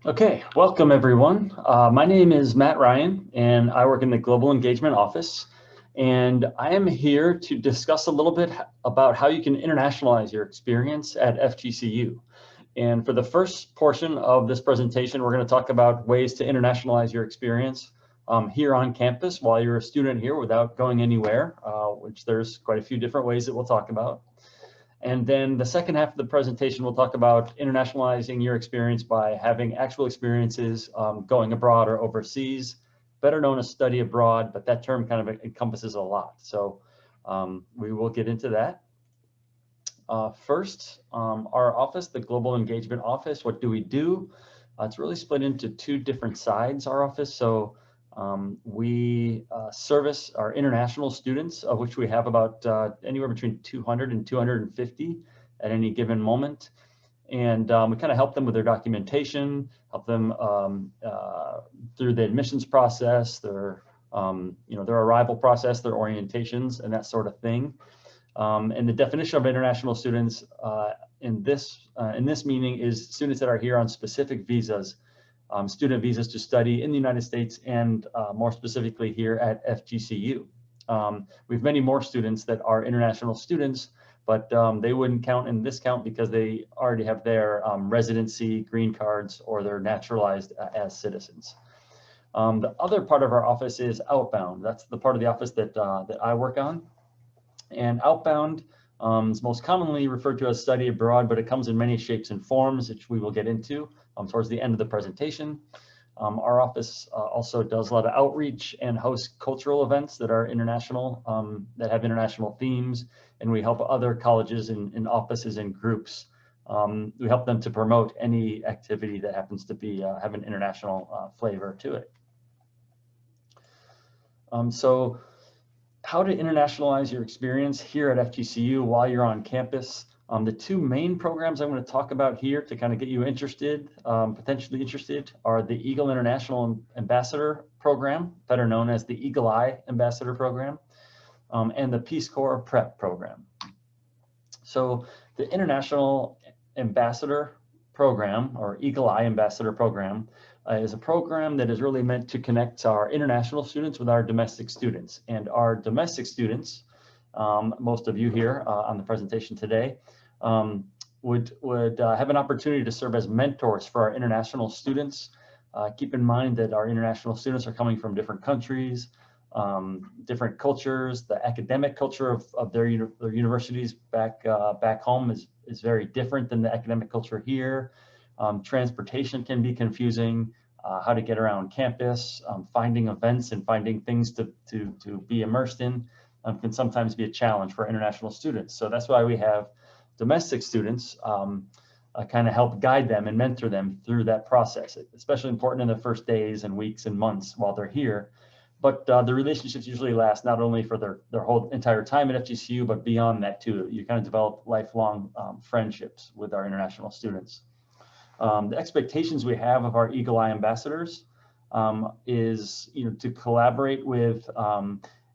Okay, welcome everyone. My name is Matt Ryan and I work in the Global Engagement Office. And I am here to discuss a little bit about how you can internationalize your experience at FGCU. And for the first portion of this presentation, we're going to talk about ways to internationalize your experience here on campus while you're a student here without going anywhere, which there's quite a few different ways that we'll talk about. And then the second half of the presentation, we'll talk about internationalizing your experience by having actual experiences going abroad or overseas, better known as study abroad, but that term kind of encompasses a lot. So we will get into that. First, our office, the Global Engagement Office, what do we do? It's really split into two different sides, our office. So we service our international students, of which we have about anywhere between 200 and 250 at any given moment. And we kind of help them with their documentation, help them through the admissions process, their arrival process, their orientations, and that sort of thing. And the definition of international students in this meaning is students that are here on specific visas. Student visas to study in the United States and more specifically here at FGCU. We have many more students that are international students, but they wouldn't count in this count because they already have their residency, green cards, or they're naturalized as citizens. The other part of our office is outbound. That's the part of the office that I work on. And outbound is most commonly referred to as study abroad, but it comes in many shapes and forms, which we will get into towards the end of the presentation. Our office also does a lot of outreach and hosts cultural events that are international, that have international themes, and we help other colleges and offices and groups. We help them to promote any activity that happens to be have an international flavor to it. So how to internationalize your experience here at FGCU while you're on campus. The two main programs I'm going to talk about here to kind of get you interested, potentially interested, are the Eagle International Ambassador Program, better known as the Eagle Eye Ambassador Program, and the Peace Corps Prep Program. So the International Ambassador Program, or Eagle Eye Ambassador Program, is a program that is really meant to connect our international students with our domestic students. And our domestic students, most of you here on the presentation today, would have an opportunity to serve as mentors for our international students. Keep in mind that our international students are coming from different countries, different cultures. The academic culture of their universities back home is very different than the academic culture here. Transportation can be confusing. How to get around campus, finding events and finding things to be immersed in can sometimes be a challenge for international students. So that's why we have domestic students kind of help guide them and mentor them through that process. It's especially important in the first days and weeks and months while they're here. But the relationships usually last not only for their whole entire time at FGCU, but beyond that too. You kind of develop lifelong friendships with our international students. The expectations we have of our Eagle Eye ambassadors is to collaborate with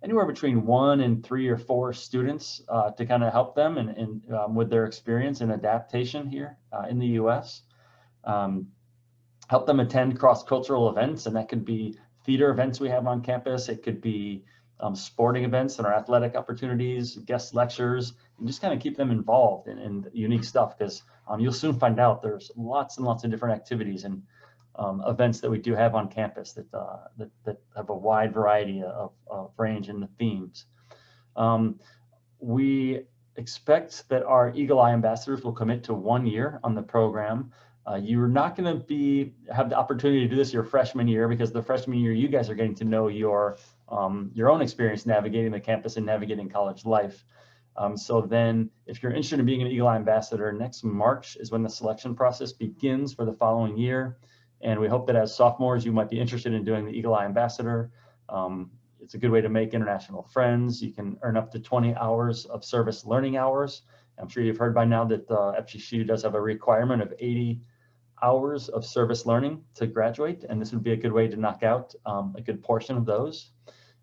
anywhere between 1 and 3 or 4 students to kind of help them and with their experience and adaptation here in the US. Help them attend cross-cultural events, and that could be theater events we have on campus. It could be sporting events and our athletic opportunities, guest lectures, and just kind of keep them involved in unique stuff, because you'll soon find out there's lots and lots of different activities and events that we do have on campus that have a wide variety of range in the themes. We expect that our Eagle Eye ambassadors will commit to 1 year on the program. You're not going to have the opportunity to do this your freshman year, because the freshman year you guys are getting to know your own experience navigating the campus and navigating college life. So then if you're interested in being an Eagle Eye ambassador, next March is when the selection process begins for the following year. And we hope that as sophomores, you might be interested in doing the Eagle Eye ambassador. It's a good way to make international friends. You can earn up to 20 hours of service learning hours. I'm sure you've heard by now that FGCU does have a requirement of 80 hours of service learning to graduate, and this would be a good way to knock out a good portion of those.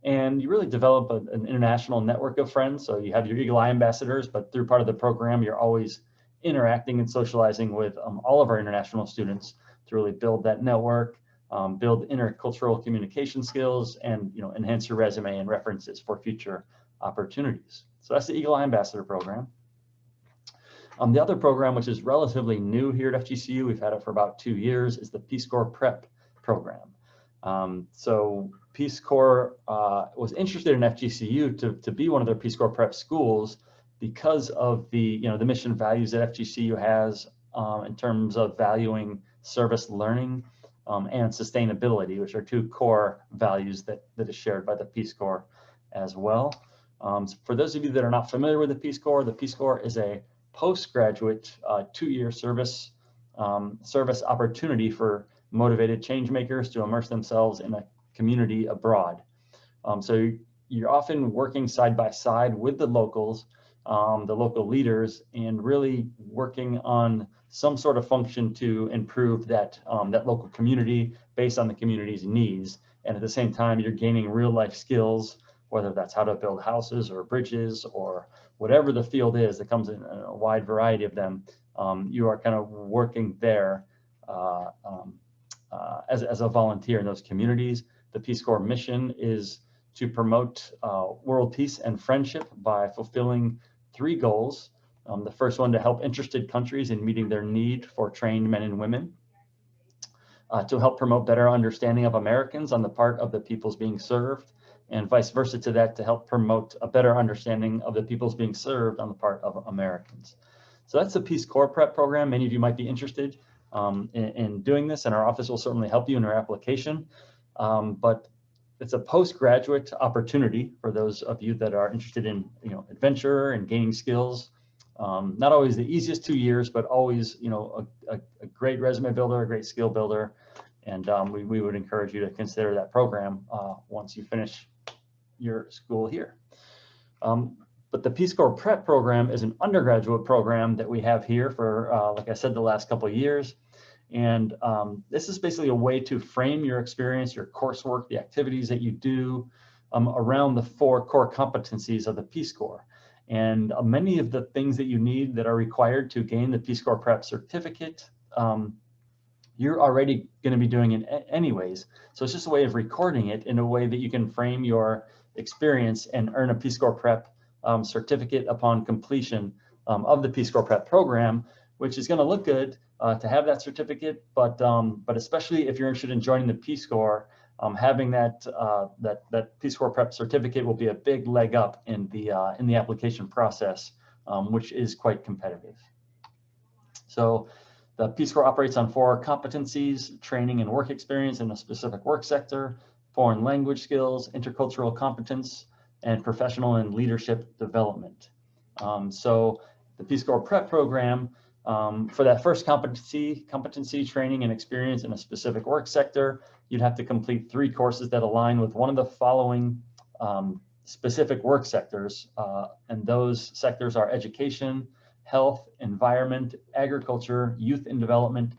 And you really develop an international network of friends. So you have your Eagle Eye ambassadors, but through part of the program, you're always interacting and socializing with all of our international students to really build that network, build intercultural communication skills, and enhance your resume and references for future opportunities. So that's the Eagle Eye Ambassador Program. The other program, which is relatively new here at FGCU, we've had it for about 2 years, is the Peace Corps Prep Program. So Peace Corps was interested in FGCU to be one of their Peace Corps Prep schools because of the mission values that FGCU has in terms of valuing service learning and sustainability, which are 2 core values that is shared by the Peace Corps as well. So for those of you that are not familiar with the Peace Corps is a postgraduate 2-year service opportunity for motivated change makers to immerse themselves in a community abroad. So you're often working side by side with the locals, the local leaders, and really working on some sort of function to improve that local community based on the community's needs. And at the same time, you're gaining real life skills, whether that's how to build houses or bridges or whatever the field is that comes in a wide variety of them. You are kind of working there as a volunteer in those communities. The Peace Corps mission is to promote world peace and friendship by fulfilling 3 goals. The first one, to help interested countries in meeting their need for trained men and women. To help promote better understanding of Americans on the part of the peoples being served, and vice versa to that, to help promote a better understanding of the peoples being served on the part of Americans. So that's the Peace Corps Prep Program. Many of you might be interested in doing this, and our office will certainly help you in your application. But it's a postgraduate opportunity for those of you that are interested in adventure and gaining skills. Not always the easiest 2 years, but always a great resume builder, a great skill builder, and we would encourage you to consider that program once you finish your school here. But the Peace Corps Prep Program is an undergraduate program that we have here for, like I said, the last couple of years. And this is basically a way to frame your experience, your coursework, the activities that you do around the 4 core competencies of the Peace Corps. And many of the things that you need that are required to gain the Peace Corps Prep certificate, you're already going to be doing it anyways. So it's just a way of recording it in a way that you can frame your experience and earn a Peace Corps Prep certificate upon completion of the Peace Corps Prep program, which is going to look good to have that certificate, but especially if you're interested in joining the Peace Corps, having that Peace Corps Prep certificate will be a big leg up in the application process, which is quite competitive. So the Peace Corps operates on 4 competencies: training and work experience in a specific work sector, foreign language skills, intercultural competence, and professional and leadership development. So the Peace Corps Prep program, for that first competency, training and experience in a specific work sector, you'd have to complete 3 courses that align with one of the following specific work sectors. And those sectors are education, health, environment, agriculture, youth and development,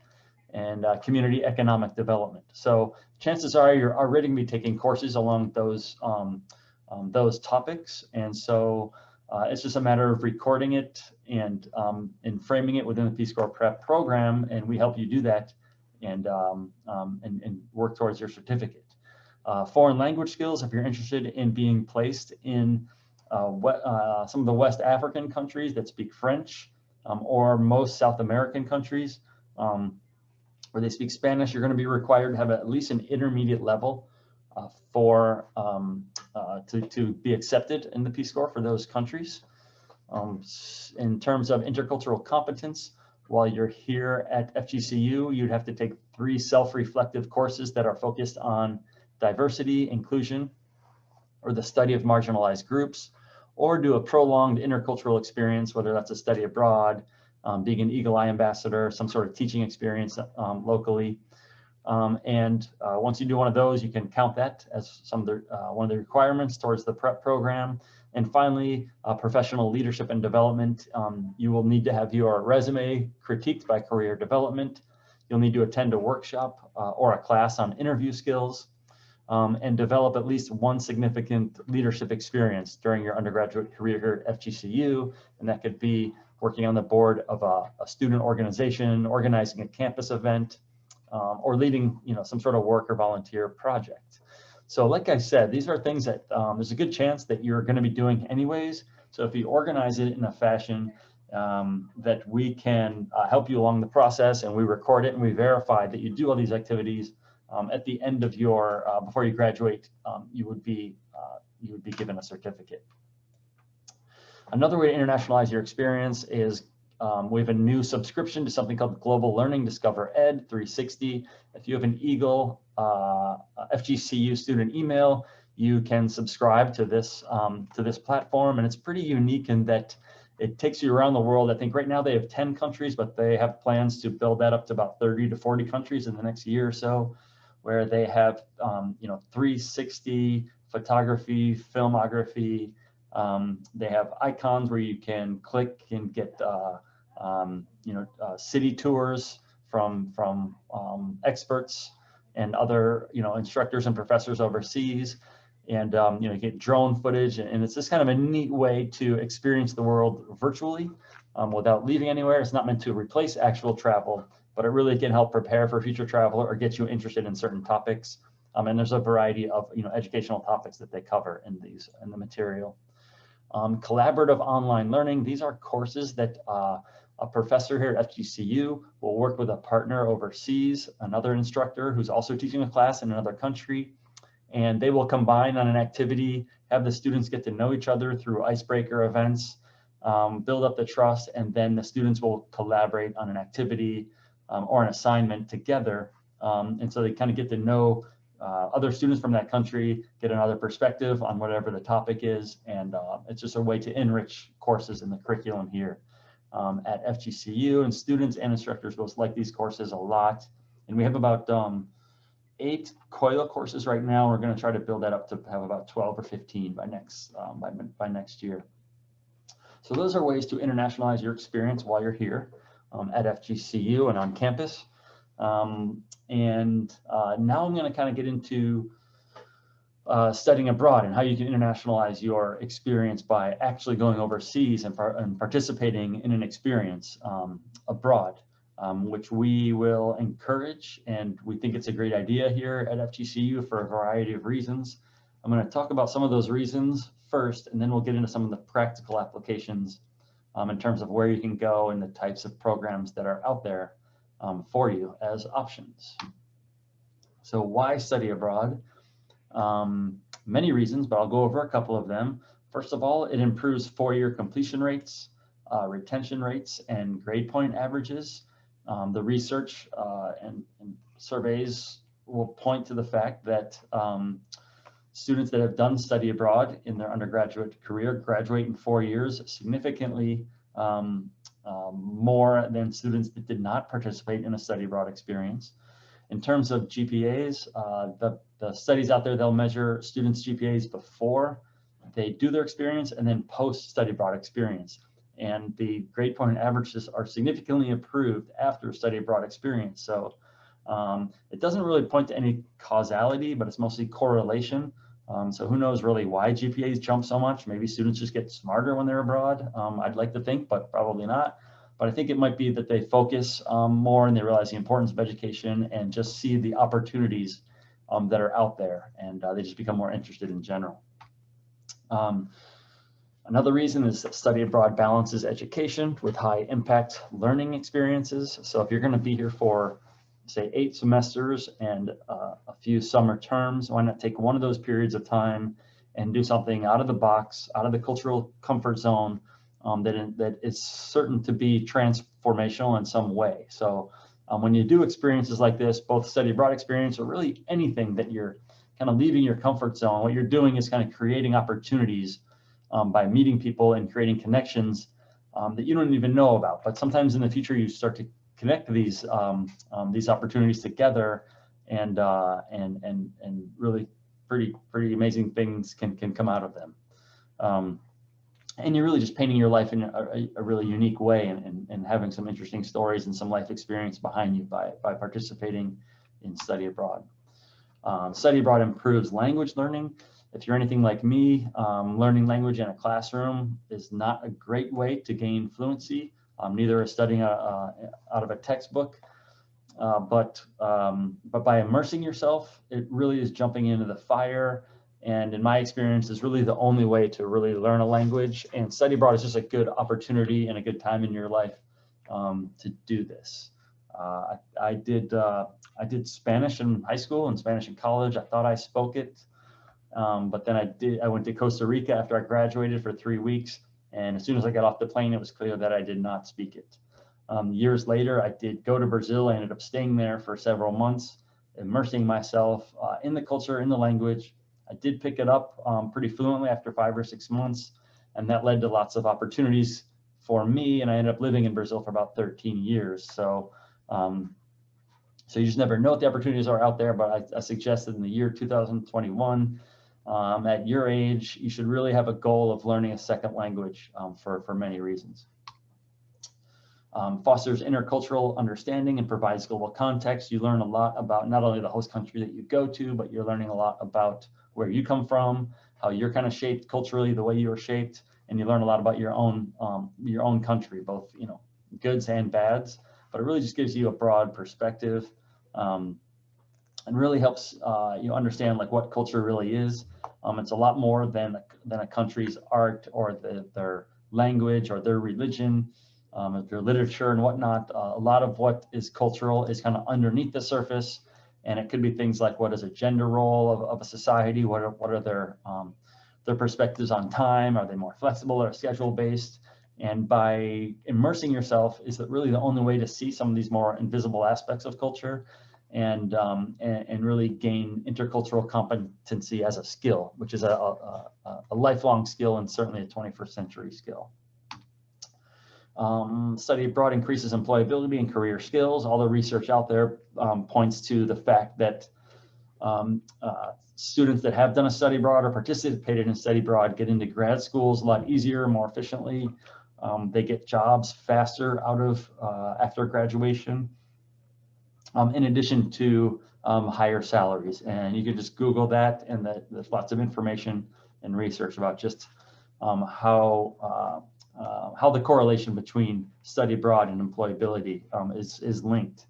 and community economic development. So chances are you're already going to be taking courses along those topics. And so it's just a matter of recording it and framing it within the Peace Corps Prep program, and we help you do that and work towards your certificate. Foreign language skills, if you're interested in being placed in some of the West African countries that speak French, or most South American countries where they speak Spanish, you're going to be required to have at least an intermediate level to be accepted in the Peace Corps for those countries. In terms of intercultural competence, while you're here at FGCU, you'd have to take 3 self-reflective courses that are focused on diversity, inclusion, or the study of marginalized groups, or do a prolonged intercultural experience, whether that's a study abroad, being an Eagle Eye ambassador, some sort of teaching experience locally. Once you do one of those, you can count that as one of the requirements towards the prep program. And finally, professional leadership and development. You will need to have your resume critiqued by career development. You'll need to attend a workshop or a class on interview skills, and develop at least 1 significant leadership experience during your undergraduate career here at FGCU. And that could be working on the board of a student organization, organizing a campus event, or leading, some sort of work or volunteer project. So like I said, these are things that there's a good chance that you're going to be doing anyways. So if you organize it in a fashion that we can help you along the process, and we record it and we verify that you do all these activities, at the end of your, before you graduate, you would be given a certificate. Another way to internationalize your experience is we have a new subscription to something called Global Learning Discover Ed 360. If you have an Eagle FGCU student email, you can subscribe to this platform, and it's pretty unique in that it takes you around the world. I think right now they have 10 countries, but they have plans to build that up to about 30 to 40 countries in the next year or so, where they have 360 photography, filmography. They have icons where you can click and get city tours from experts and other instructors and professors overseas, and you get drone footage, and it's just kind of a neat way to experience the world virtually without leaving anywhere. It's not meant to replace actual travel, but it really can help prepare for future travel or get you interested in certain topics. And there's a variety of educational topics that they cover in the material. Collaborative online learning. These are courses that a professor here at FGCU will work with a partner overseas, another instructor who's also teaching a class in another country, and they will combine on an activity, have the students get to know each other through icebreaker events, build up the trust, and then the students will collaborate on an activity or an assignment together. And so they kind of get to know other students from that country, get another perspective on whatever the topic is, and it's just a way to enrich courses in the curriculum here at FGCU. And students and instructors both like these courses a lot. And we have about 8 COILA courses right now. We're going to try to build that up to have about 12 or 15 by next year. So those are ways to internationalize your experience while you're here at FGCU and on campus. Now I'm going to kind of get into studying abroad and how you can internationalize your experience by actually going overseas and participating in an experience abroad, which we will encourage, and we think it's a great idea here at FGCU for a variety of reasons. I'm going to talk about some of those reasons first, and then we'll get into some of the practical applications in terms of where you can go and the types of programs that are out there for you as options. So why study abroad? Many reasons, but I'll go over a couple of them. First of all, it improves 4-year completion rates, retention rates, and grade point averages. The research and surveys will point to the fact that students that have done study abroad in their undergraduate career graduate in 4 years significantly more than students that did not participate in a study abroad experience. In terms of GPAs, the studies out there, they'll measure students' GPAs before they do their experience and then post study abroad experience. And the grade point averages are significantly improved after study abroad experience. So it doesn't really point to any causality, but it's mostly correlation. So who knows really why GPAs jump so much? Maybe students just get smarter when they're abroad. I'd like to think, but probably not. But I think it might be that they focus more and they realize the importance of education and just see the opportunities that are out there, and they just become more interested in general. Another reason is that study abroad balances education with high impact learning experiences. So if you're going to be here for, say, 8 semesters and a few summer terms, why not take one of those periods of time and do something out of the box, out of the cultural comfort zone that is certain to be transformational in some way. So when you do experiences like this, both study abroad experience or really anything that you're kind of leaving your comfort zone, what you're doing is kind of creating opportunities by meeting people and creating connections that you don't even know about. But sometimes in the future, you start to connect these opportunities together, and really pretty amazing things can come out of them. And you're really just painting your life in a really unique way and having some interesting stories and some life experience behind you by participating in study abroad. Study abroad improves language learning. If you're anything like me, learning language in a classroom is not a great way to gain fluency. Neither is studying out of a textbook. but by immersing yourself, it really is jumping into the fire. And in my experience, is really the only way to really learn a language. And study abroad is just a good opportunity and a good time in your life to do this. I did Spanish in high school and Spanish in college. I thought I spoke it, but then I went to Costa Rica after I graduated for 3 weeks. And as soon as I got off the plane, it was clear that I did not speak it. Years later, I did go to Brazil. I ended up staying there for several months, immersing myself in the culture, in the language. I did pick it up pretty fluently after 5 or 6 months, and that led to lots of opportunities for me. And I ended up living in Brazil for about 13 years. So you just never know what the opportunities are out there, but I suggested in the year 2021, at your age, you should really have a goal of learning a second language for many reasons. Fosters intercultural understanding and provides global context. You learn a lot about not only the host country that you go to, but you're learning a lot about where you come from, how you're kind of shaped culturally, the way you are shaped, and you learn a lot about your own country, both goods and bads. But it really just gives you a broad perspective, and really helps you understand like what culture really is. It's a lot more than a country's art or their language or their religion. Their literature and whatnot. A lot of what is cultural is kind of underneath the surface, and it could be things like what is a gender role of a society, what are their perspectives on time, are they more flexible or schedule based? And by immersing yourself is really the only way to see some of these more invisible aspects of culture, and really gain intercultural competency as a skill, which is a lifelong skill and certainly a 21st century skill. Study abroad increases employability and career skills. All the research out there points to the fact that students that have done a study abroad or participated in study abroad get into grad schools a lot easier, more efficiently. They get jobs faster out of after graduation, in addition to higher salaries. And you can just Google that, and there's lots of information and research about just how the correlation between study abroad and employability is linked.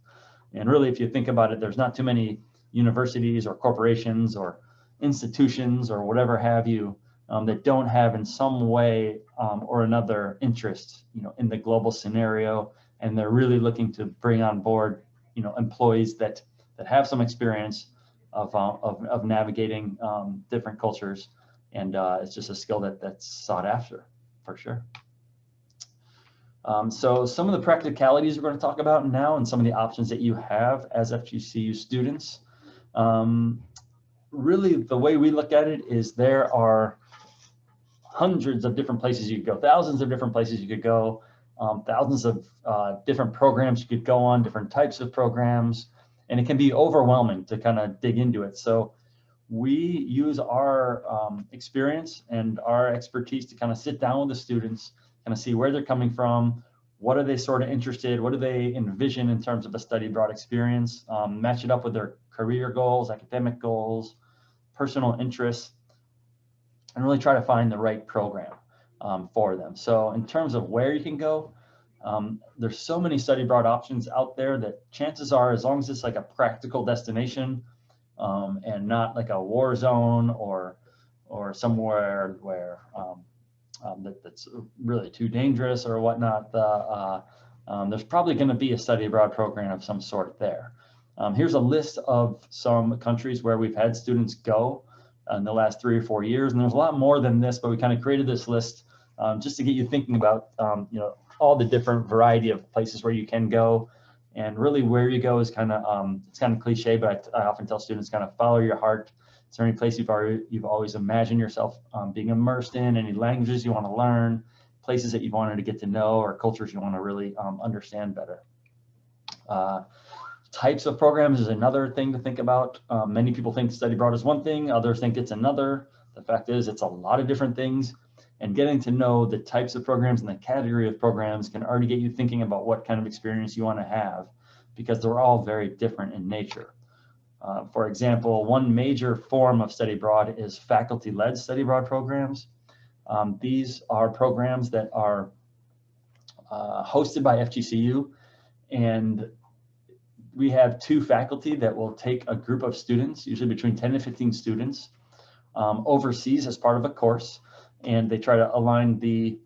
And really, if you think about it, there's not too many universities or corporations or institutions or whatever have you that don't have in some way or another interest, in the global scenario, and they're really looking to bring on board, employees that have some experience of navigating different cultures, and it's just a skill that's sought after for sure. So some of the practicalities we're going to talk about now, and some of the options that you have as FGCU students. Really, the way we look at it is there are hundreds of different places you could go, thousands of different places you could go, thousands of different programs you could go on, different types of programs, and it can be overwhelming to kind of dig into it. So we use our experience and our expertise to kind of sit down with the students, kind of see where they're coming from, what are they sort of interested, what do they envision in terms of a study abroad experience, match it up with their career goals, academic goals, personal interests, and really try to find the right program for them. So in terms of where you can go, there's so many study abroad options out there that chances are, as long as it's like a practical destination and not like a war zone or somewhere where that's really too dangerous or whatnot, there's probably going to be a study abroad program of some sort there. Here's a list of some countries where we've had students go in the last 3 or 4 years, and there's a lot more than this, but we kind of created this list just to get you thinking about all the different variety of places where you can go. And really, where you go is kind of it's kind of cliche, but I often tell students kind of follow your heart. Is there any place you've always imagined yourself being immersed in? Any languages you want to learn? Places that you've wanted to get to know, or cultures you want to really understand better? Types of programs is another thing to think about. Many people think study abroad is one thing, others think it's another. The fact is, it's a lot of different things. And getting to know the types of programs and the category of programs can already get you thinking about what kind of experience you want to have, because they're all very different in nature. For example, one major form of study abroad is faculty-led study abroad programs. These are programs that are hosted by FGCU, and we have 2 faculty that will take a group of students, usually between 10 and 15 students, overseas as part of a course, and they try to align the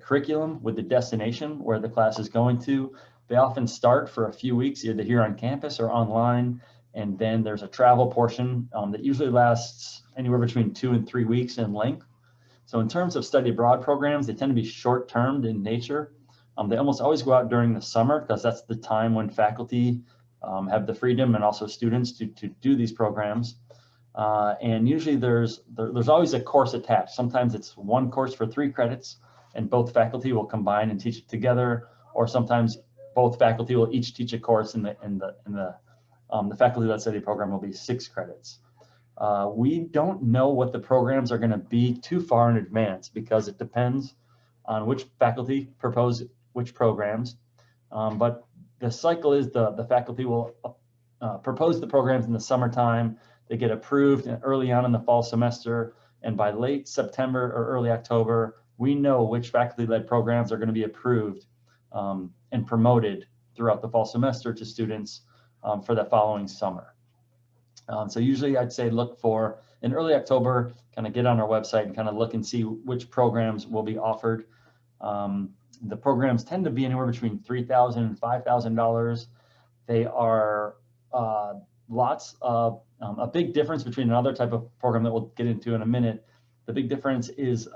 curriculum with the destination where the class is going to. They often start for a few weeks, either here on campus or online, and then there's a travel portion that usually lasts anywhere between 2 and 3 weeks in length. So in terms of study abroad programs, they tend to be short-term in nature. They almost always go out during the summer because that's the time when faculty have the freedom and also students to do these programs. And usually there's always a course attached. Sometimes it's one course for 3 credits and both faculty will combine and teach it together, or sometimes both faculty will each teach a course and the faculty-led study program will be 6 credits. We don't know what the programs are going to be too far in advance because it depends on which faculty propose which programs. But the cycle is the faculty will propose the programs in the summertime. They get approved early on in the fall semester, and by late September or early October, we know which faculty-led programs are going to be approved and promoted throughout the fall semester to students for the following summer. So usually I'd say look for in early October, kind of get on our website and kind of look and see which programs will be offered. The programs tend to be anywhere between $3,000 and $5,000. They are lots of a big difference between another type of program that we'll get into in a minute. The big difference is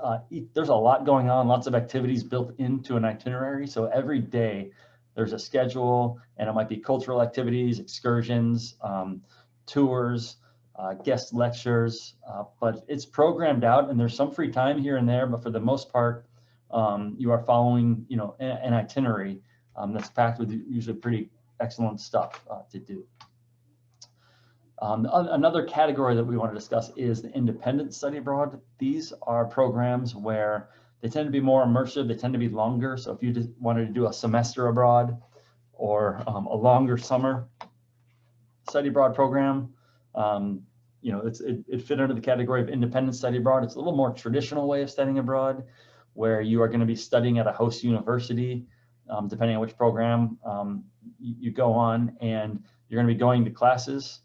there's a lot going on, lots of activities built into an itinerary. So every day there's a schedule, and it might be cultural activities, excursions, tours, guest lectures, but it's programmed out and there's some free time here and there, but for the most part, you are following, an itinerary that's packed with usually pretty excellent stuff to do. Another category that we want to discuss is the independent study abroad. These are programs where they tend to be more immersive, they tend to be longer. So if you just wanted to do a semester abroad or a longer summer study abroad program, it fit under the category of independent study abroad. It's a little more traditional way of studying abroad, where you are going to be studying at a host university, depending on which program you go on, and you're going to be going to classes.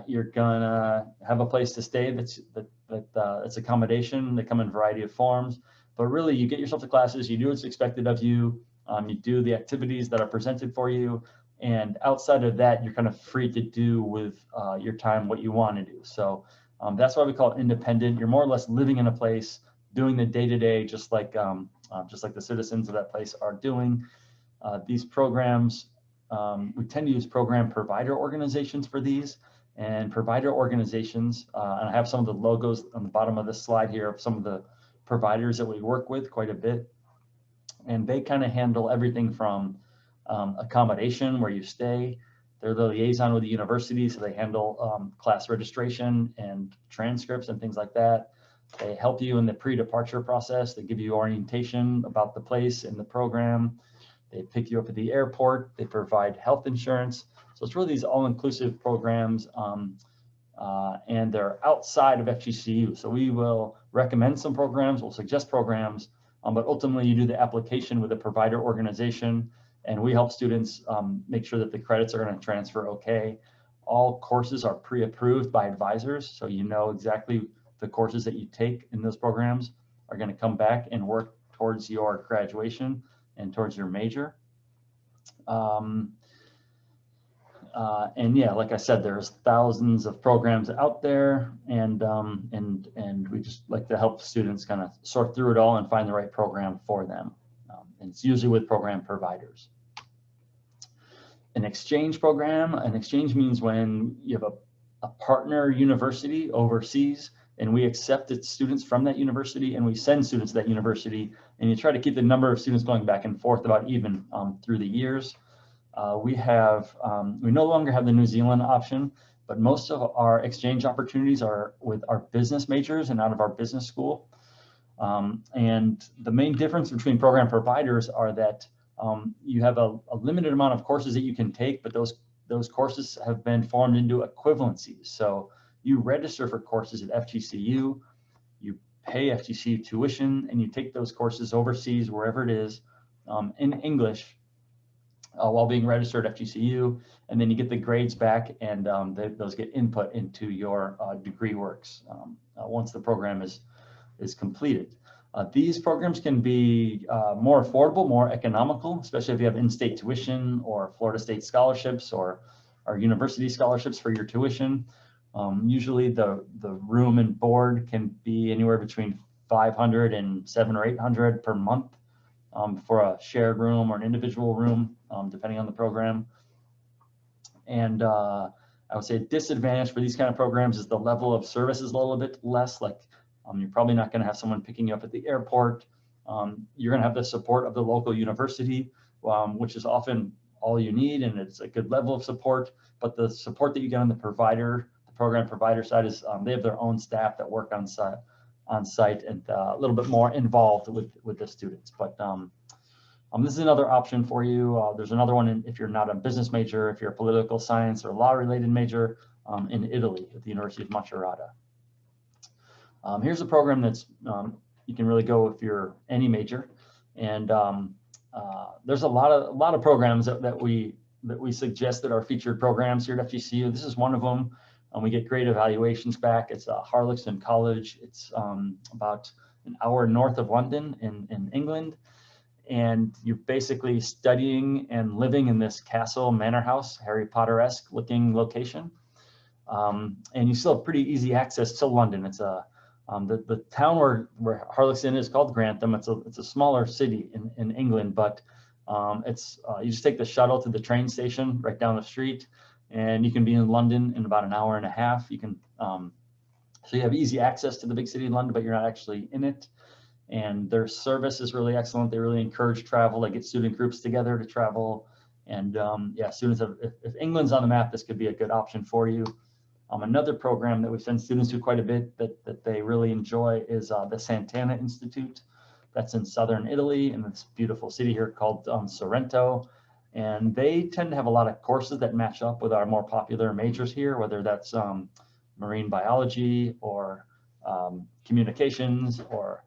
You're going to have a place to stay that's accommodation. They come in a variety of forms, but really you get yourself to classes, you do what's expected of you, you do the activities that are presented for you, and outside of that, you're kind of free to do with your time what you want to do. So that's why we call it independent. You're more or less living in a place, doing the day-to-day, just like the citizens of that place are doing. These programs, we tend to use program provider organizations for these, and provider organizations, and I have some of the logos on the bottom of this slide here of some of the providers that we work with quite a bit, and they kind of handle everything from accommodation, where you stay. They're the liaison with the university, so they handle class registration and transcripts and things like that. They help you in the pre-departure process. They give you orientation about the place and the program. They pick you up at the airport. They provide health insurance. So it's really these all-inclusive programs, and they're outside of FGCU. So we will recommend some programs, we'll suggest programs, but ultimately you do the application with a provider organization, and we help students make sure that the credits are going to transfer okay. All courses are pre-approved by advisors, so you know exactly the courses that you take in those programs are going to come back and work towards your graduation and towards your major. And yeah, like I said, there's thousands of programs out there, and we just like to help students kind of sort through it all and find the right program for them. And it's usually with program providers. An exchange program, an exchange means when you have a partner university overseas, and we accept students from that university and we send students to that university, and you try to keep the number of students going back and forth about even through the years. We no longer have the New Zealand option, but most of our exchange opportunities are with our business majors and out of our business school. And the main difference between program providers are that you have a limited amount of courses that you can take, but those courses have been formed into equivalencies. So you register for courses at FGCU, you pay FGCU tuition, and you take those courses overseas, wherever it is, in English. while being registered at FGCU, and then you get the grades back, and those get input into your degree works once the program is completed. These programs can be more affordable, more economical, especially if you have in-state tuition or Florida State scholarships or university scholarships for your tuition. Usually the room and board can be anywhere between $500 and $700 or $800 per month for a shared room or an individual room, depending on the program. And I would say a disadvantage for these kind of programs is the level of service is a little bit less. Like you're probably not going to have someone picking you up at the airport. You're going to have the support of the local university, which is often all you need, and it's a good level of support. But the support that you get on the program provider side is they have their own staff that work on site and a little bit more involved with the students. But this is another option for you. There's another one if you're not a business major, if you're a political science or law related major in Italy at the University of Macerata. Here's a program that's you can really go if you're any major, and there's a lot of programs that we suggest that are featured programs here at FGCU. This is one of them. We get great evaluations back. It's Harlexton College. It's about an hour north of London in England, and you're basically studying and living in this castle manor house, Harry Potter-esque looking location, and you still have pretty easy access to London. It's the town where Harlexton is called Grantham. It's a smaller city in England, but you just take the shuttle to the train station right down the street, and you can be in London in about an hour and a half. You can so you have easy access to the big city of London, but you're not actually in it. And their service is really excellent. They really encourage travel. They get student groups together to travel. And yeah, students if England's on the map, this could be a good option for you. Another program that we send students to quite a bit that they really enjoy is the Sant'Anna Institute. That's in southern Italy in this beautiful city here called Sorrento. And they tend to have a lot of courses that match up with our more popular majors here, whether that's marine biology or communications or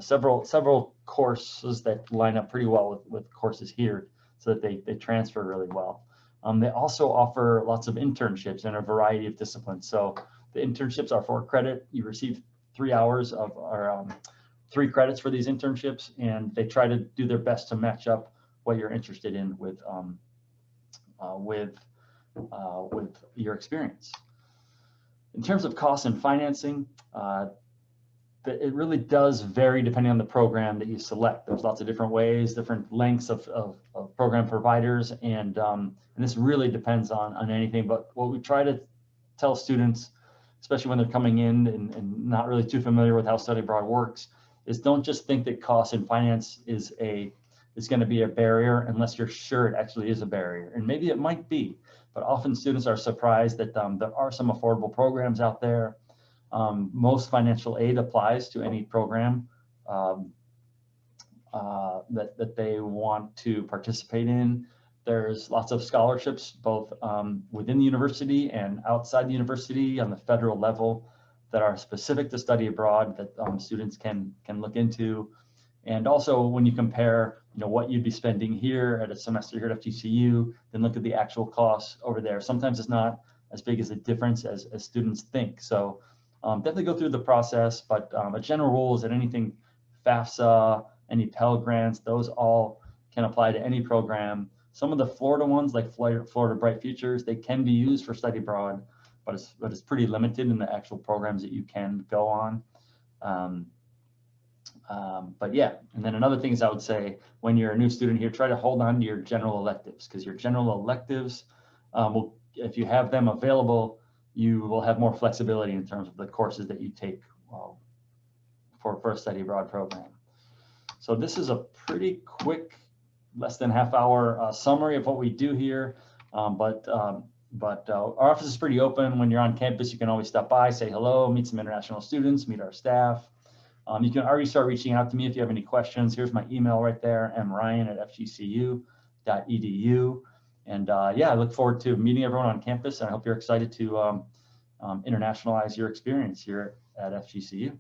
several courses that line up pretty well with courses here, so that they transfer really well. They also offer lots of internships in a variety of disciplines. So the internships are 4 credit. You receive 3 hours of or 3 credits for these internships, and they try to do their best to match up what you're interested in with your experience. In terms of costs and financing, it really does vary depending on the program that you select. There's lots of different ways, different lengths of program providers, and this really depends on anything. But what we try to tell students, especially when they're coming in and not really too familiar with how study abroad works, is don't just think that cost and finance is going to be a barrier unless you're sure it actually is a barrier. And maybe it might be, but often students are surprised that there are some affordable programs out there. Most financial aid applies to any program that they want to participate in. There's lots of scholarships, both within the university and outside the university on the federal level, that are specific to study abroad that students can look into. And also, when you compare, what you'd be spending here at a semester here at FGCU, then look at the actual costs over there. Sometimes it's not as big as a difference as students think. So definitely go through the process, but a general rule is that anything FAFSA, any Pell Grants, those all can apply to any program. Some of the Florida ones, like Florida Bright Futures, they can be used for study abroad, but it's pretty limited in the actual programs that you can go on. But yeah, and then another thing is, I would say, when you're a new student here, try to hold on to your general electives, because your general electives, if you have them available, you will have more flexibility in terms of the courses that you take for a study abroad program. So this is a pretty quick, less than half-hour summary of what we do here. But our office is pretty open. When you're on campus, you can always stop by, say hello, meet some international students, meet our staff. You can already start reaching out to me if you have any questions. Here's my email right there, mryan@fgcu.edu. And yeah, I look forward to meeting everyone on campus, and I hope you're excited to internationalize your experience here at FGCU.